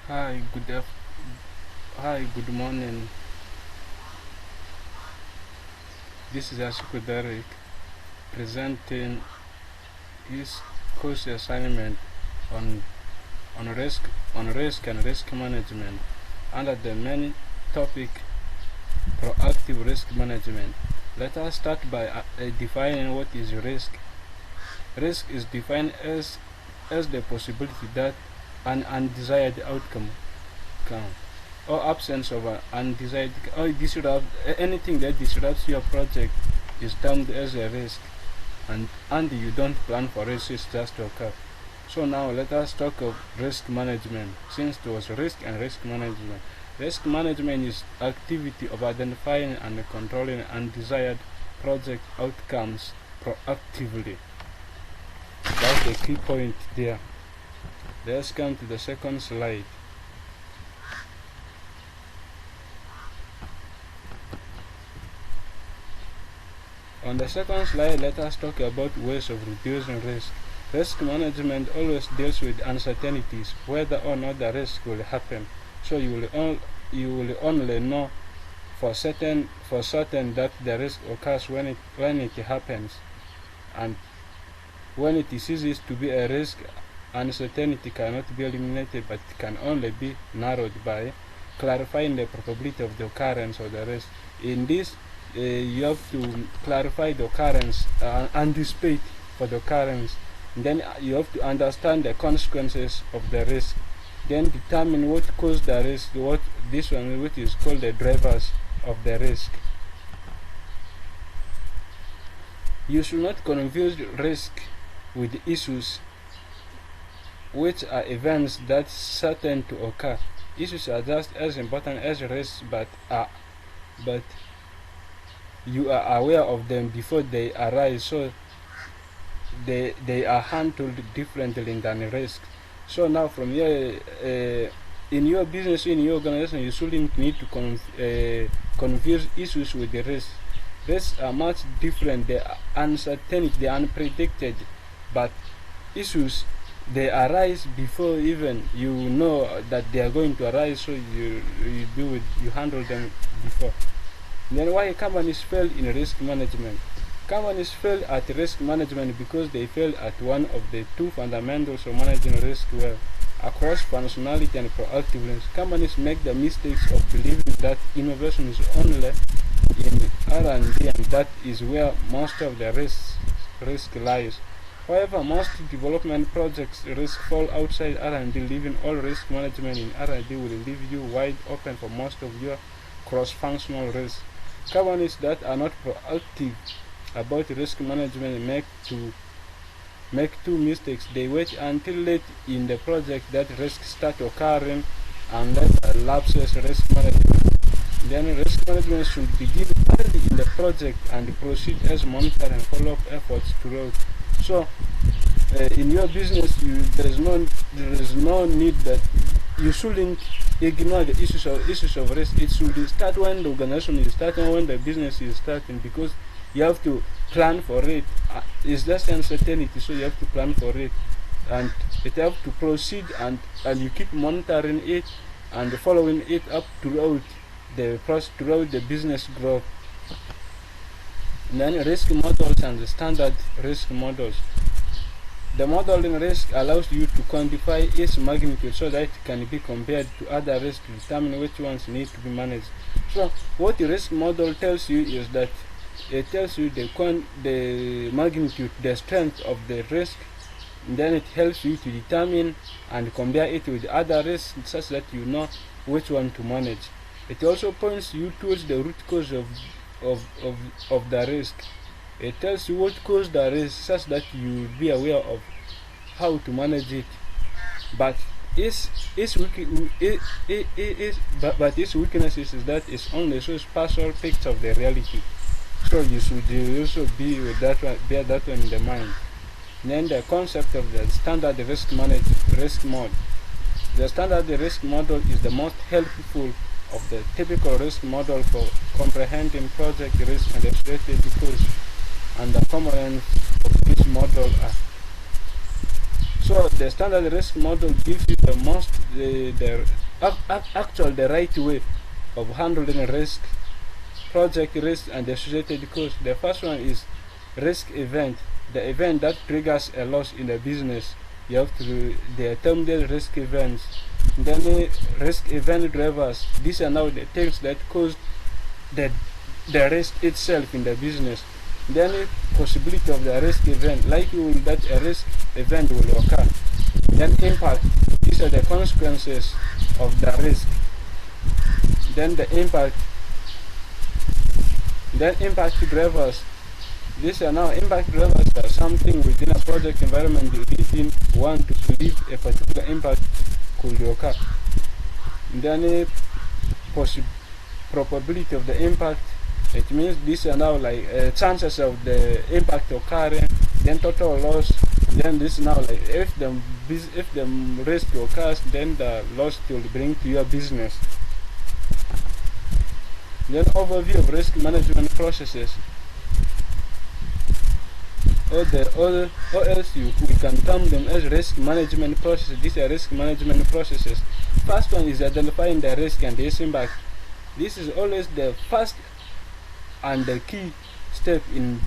Hi, good morning. This is Ashiku Derek presenting his course assignment on on risk and risk management under the main topic proactive risk management. Let us start by defining what is risk. Risk is defined as the possibility that an undesired outcome can or absence of an undesired or anything that disrupts your project is termed as a risk, and you don't plan for risks just to occur. So now let us talk of risk management, since it was risk and risk management. Risk management is activity of identifying and controlling undesired project outcomes proactively. That's the key point there. Let's come to the second slide. On the second slide, let us talk about ways of reducing risk. Risk management always deals with uncertainties, whether or not the risk will happen. So you will only know for certain that the risk occurs when it happens, and when it ceases to be a risk, uncertainty cannot be eliminated, but it can only be narrowed by clarifying the probability of the occurrence of the risk. In this, you have to clarify the occurrence, anticipate for the occurrence. Then you have to understand the consequences of the risk. Then determine what caused the risk, which is called the drivers of the risk. You should not confuse risk with issues, which are events that certain to occur. Issues are just as important as risks, but you are aware of them before they arise, so they are handled differently than risk. So now from here, in your business, in your organization, you shouldn't need to confuse issues with the risk. Risks are much different. They are uncertainty, they are unpredicted, but issues, they arise before even you know that they are going to arise, so you handle them before. Then why companies fail in risk management? Companies fail at risk management because they fail at one of the two fundamentals of managing risk well. Across functionality and proactiveness, companies make the mistakes of believing that innovation is only in R&D, and that is where most of the risk lies. However, most development projects risk fall outside R&D, leaving all risk management in R&D will leave you wide open for most of your cross-functional risks. Companies that are not proactive about risk management make two mistakes. They wait until late in the project that risks start occurring and let lapses risk management. Then risk management should begin early in the project and proceed as monitor and follow-up efforts throughout. So in your business, there is no need that you shouldn't ignore the issues of risk. It should start when the organization is starting, when the business is starting, because you have to plan for it. It's just uncertainty, so you have to plan for it, and it have to proceed, and you keep monitoring it and following it up throughout the business growth. And then risk models and the standard risk models. The modeling risk allows you to quantify its magnitude so that it can be compared to other risks to determine which ones need to be managed. So what the risk model tells you is that it tells you the magnitude, the strength of the risk, and then it helps you to determine and compare it with other risks such that you know which one to manage. It also points you towards the root cause of the risk. It tells you what caused the risk such that you will be aware of how to manage it. But its weaknesses is that it only shows partial picture of the reality. So you should also bear that one in the mind. Then the concept of the standard risk mode. The standard risk model is the most helpful of the typical risk model for comprehending project risk and associated costs, and the components of this model are. So the standard risk model gives you the most the right way of handling risk, project risk, and the associated costs. The first one is risk event, the event that triggers a loss in the business. You have to determine risk events. Then risk event drivers. These are now the things that cause the risk itself in the business. Then possibility of the risk event, likelihood that a risk event will occur. Then impact. These are the consequences of the risk. Then the impact. Then impact drivers. These are now impact drivers are something within a project environment you really want to believe a particular impact could occur. Then probability of the impact. It means these are now like chances of the impact occurring. Then total loss. Then this is now like if the risk occurs, then the loss it will bring to your business. Then overview of risk management processes. Or else we can term them as risk management processes. These are risk management processes. First one is identifying the risk and its impact. This is always the first and the key step in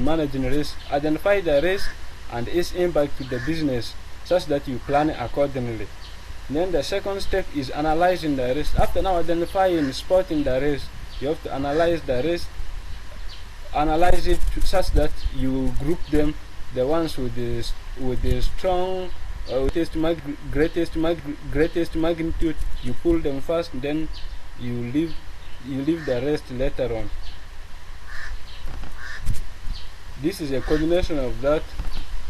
managing risk. Identify the risk and its impact to the business such that you plan accordingly. Then the second step is analyzing the risk. After now identifying, spotting the risk, you have to analyze the risk, analyze it such that you group them, the ones with the strong greatest magnitude, you pull them first, then you leave the rest later on. This is a coordination of that.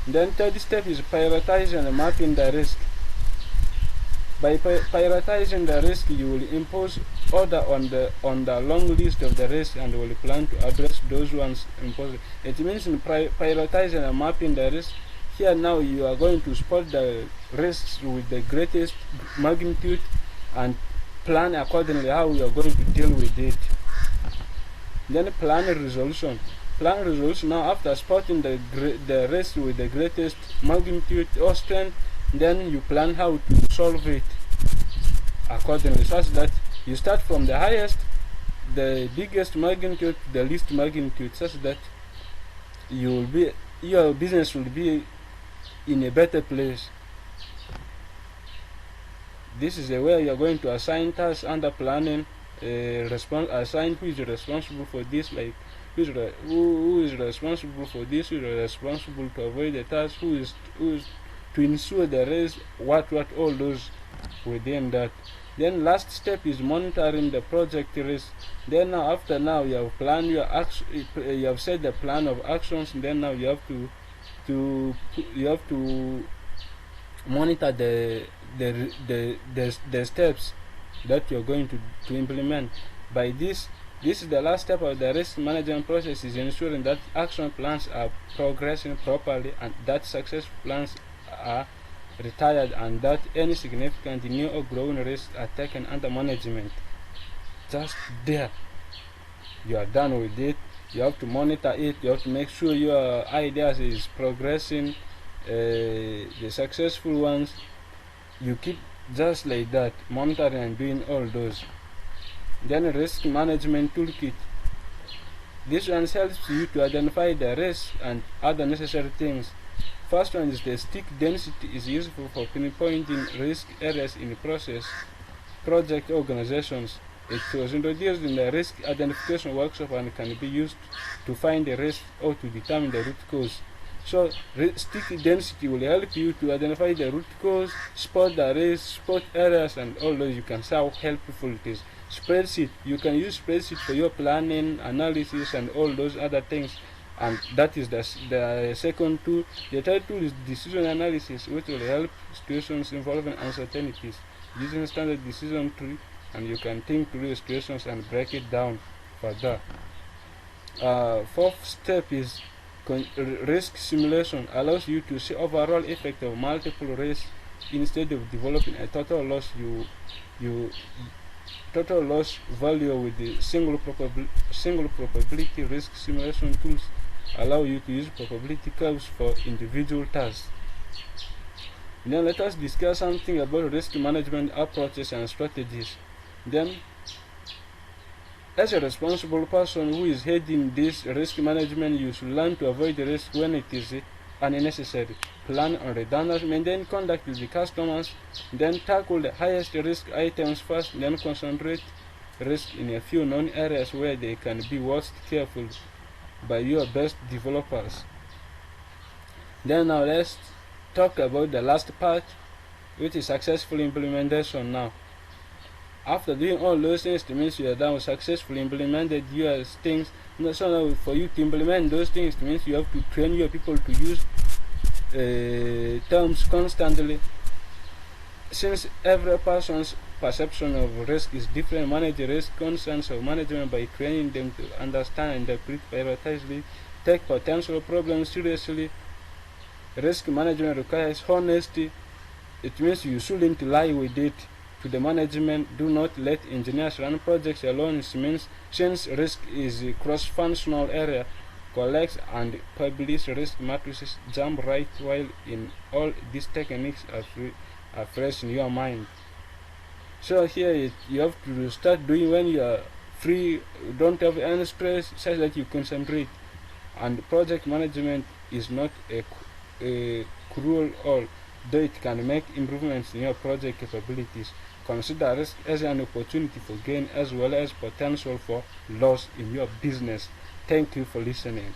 Then third step is prioritizing and mapping the risk. By prioritizing the risk, you will impose order on the long list of the risks and will plan to address those ones imposed. It means in prioritizing and mapping the risk. Here now you are going to spot the risks with the greatest magnitude and plan accordingly how you are going to deal with it. Then plan resolution. Plan resolution now after spotting the risk with the greatest magnitude or strength, then you plan how to solve it accordingly, such that you start from the highest, the biggest magnitude, the least magnitude, such that your business will be in a better place. This is where you are going to assign tasks under planning. Assign who is responsible for this, like who is responsible for this, who is responsible to avoid the task, who is to ensure the race, what all those within that. Then last step is monitoring the project risk. Then now after now you have planned your action, you have set the plan of actions. Then now you have to monitor the steps that you're going to implement. By this is the last step of the risk management process, is ensuring that action plans are progressing properly and that successful plans are retired and that any significant new or growing risks are taken under management. Just there, you are done with it. You have to monitor it. You have to make sure your ideas is progressing. The successful ones, you keep just like that, monitoring and doing all those. Then risk management toolkit. This one helps you to identify the risks and other necessary things. First one is the stick density, is useful for pinpointing risk areas in project organizations. It was introduced in the risk identification workshop and can be used to find the risk or to determine the root cause. So stick density will help you to identify the root cause, spot the risk, spot areas, and all those. You can see how helpful it is. Spreadsheet, you can use spreadsheet for your planning, analysis, and all those other things. And that is the second tool. The third tool is decision analysis, which will help situations involving uncertainties. Using standard decision tree, and you can think through the situations and break it down further. Fourth step is risk simulation. Allows you to see overall effect of multiple risks instead of developing a total loss. Total loss value with the single probability risk simulation tools allow you to use probability curves for individual tasks. Then let us discuss something about risk management approaches and strategies. Then, as a responsible person who is heading this risk management, you should learn to avoid risk when it is unnecessary. Plan on redundant, maintain contact with the customers, then tackle the highest risk items first, then concentrate risk in a few known areas where they can be watched carefully by your best developers. Then now let's talk about the last part, which is successful implementation. Now, after doing all those things, it means you are done successfully implemented your things. So now for you to implement those things, it means you have to train your people to use terms constantly. Since every person's perception of risk is different, manage risk concerns of management by training them to understand and interpret, prioritize, take potential problems seriously. Risk management requires honesty. It means you shouldn't lie with it to the management. Do not let engineers run projects alone. It means since risk is a cross-functional area, collect and publish risk matrices, jump right while in all these techniques are fresh in your mind. So here you have to start doing when you are free, don't have any stress, so that you concentrate. And project management is not a cruel all, though it can make improvements in your project capabilities. Consider risk as an opportunity for gain as well as potential for loss in your business. Thank you for listening.